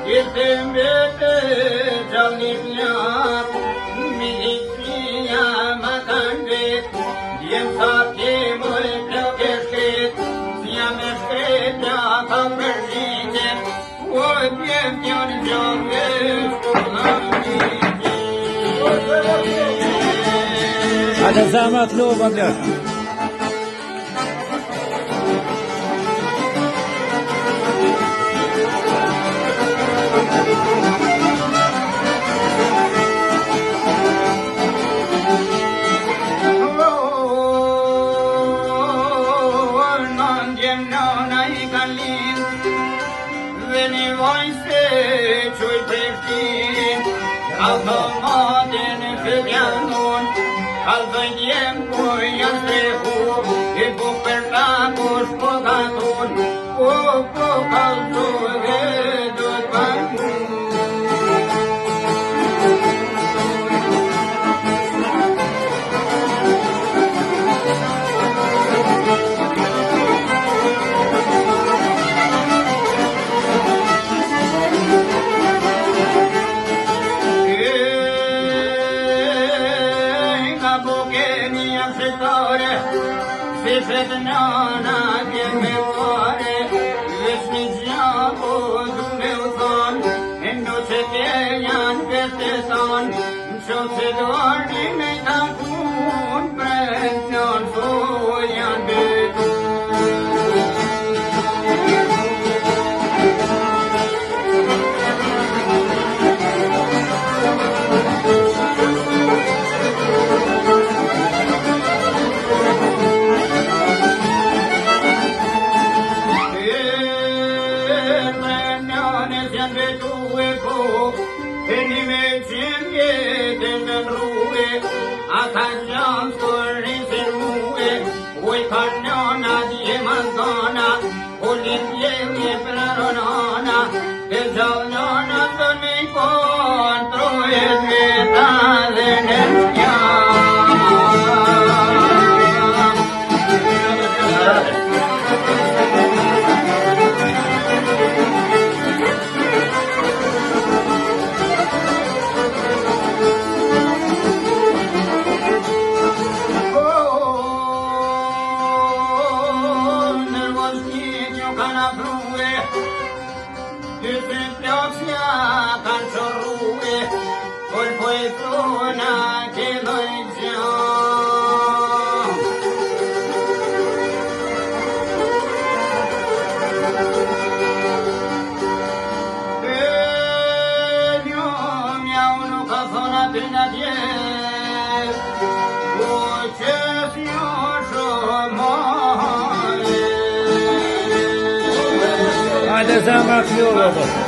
Gittim bitti canlıklar, militliya makandit, diyem sakim uyku keşkit, siyam eşkit ya kamerşitin, o diyem yan canlık kullanıcı. Hadi zahmetli ol baklar. Automaten förgärnon, alltså jämkor jag sträckor, det går för rakors på gator, och på kalsåret och bankor. Sifet nana keme vare, vishni jabo dume utan, endo cheke yan keste san, shose dorni me takun prenyon so yan betu. Akanyan story serue, oi kanana die mandana, olin ye pranona, ke jalana tani contro e metalencia. Hadi zahmetli ol baba.